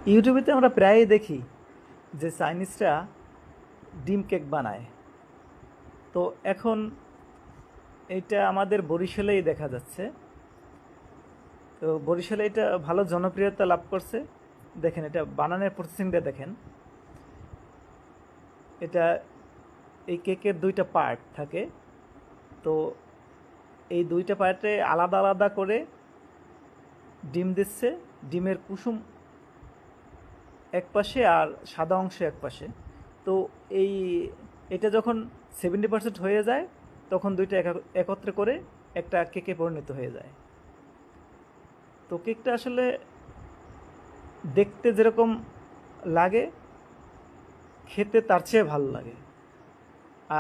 ইউটিউবেতে আমরা প্রায়ই দেখি যে চাইনিজরা ডিম কেক বানায়। তো এখন এটা আমাদের বরিশালেই দেখা যাচ্ছে। তো বরিশালে এটা ভালো জনপ্রিয়তা লাভ করছে। দেখেন এটা বানানোর প্রসেসিংটা দেখেন। এটা এই কেকের দুইটা পার্ট থাকে। তো এই দুইটা পার্টে আলাদা আলাদা করে ডিম দিচ্ছে। ডিমের কুসুম এক পাশে আর সাদা অংশ এক পাশে। তো এই এটা যখন 70% হয়ে যায় তখন দুইটা একত্রে করে একটা কেকে পরিণত হয়ে যায়। তো কেকটা আসলে দেখতে যেরকম লাগে খেতে তার চেয়ে ভালো লাগে।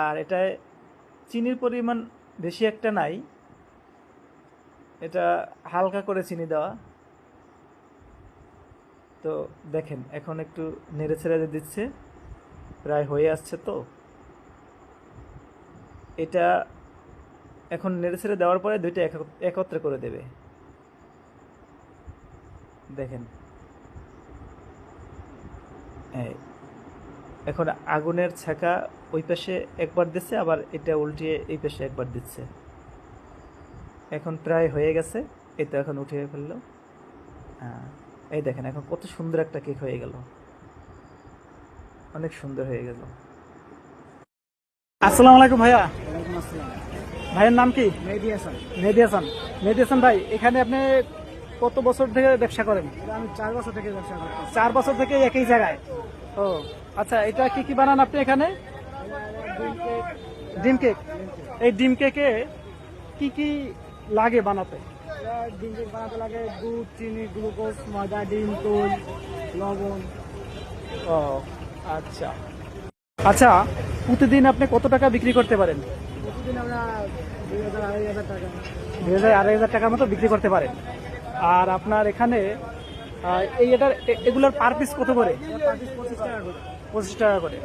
আর এটায় চিনির পরিমাণ বেশি একটা নাই, এটা হালকা করে চিনি দেওয়া। তো দেখেন এখন একটু নেড়ে ছেড়ে দিচ্ছে, প্রায় হয়ে আসছে। তো এটা এখন নেড়ে ছেড়ে দেওয়ার পরে দুইটা একত্রে করে দেবে। দেখেন এই এখন আগুনের ছ্যাঁকা ওই পাশে একবার দিচ্ছে, আবার এটা উল্টিয়ে এই পাশে একবার দিচ্ছে। এখন প্রায় হয়ে গেছে, এই তো এখন উঠিয়ে ফেললো। হ্যাঁ, এই দেখেন এখন কত সুন্দর একটা কেক হয়ে গেল, অনেক সুন্দর হয়ে গেল। আসসালামু আলাইকুম ভাইয়া। ওয়ালাইকুম আসসালাম। ভাইয়ের নাম কি? মেহেদি হাসান। মেহেদি হাসান। মেহেদি হাসান ভাই, এখানে আপনি কত বছর থেকে ব্যবসা করেন? এটা আমি 4 বছর থেকে ব্যবসা করতেছি। 4 বছর থেকে একই জায়গায়? ও আচ্ছা, এটা কি কি বানান আপনি এখানে? ডিম কেক। এই ডিম কেকে কি কি লাগে বানাতে? ডিম কেক বানাতে লাগে দুধ, চিনি, গ্লুকোজ, ময়দা, ডিম, তৈল, লবণ। ও আচ্ছা আচ্ছা, প্রতিদিন আপনি কত টাকা বিক্রি করতে পারেন? প্রতিদিন আমরা 2000-2500 টাকা। 2000-2500 টাকার মতো বিক্রি করতে পারেন। আর আপনার এখানে এগুলোর পার পিস কত করে? এটা 25 টাকা করে। 25 টাকা করে।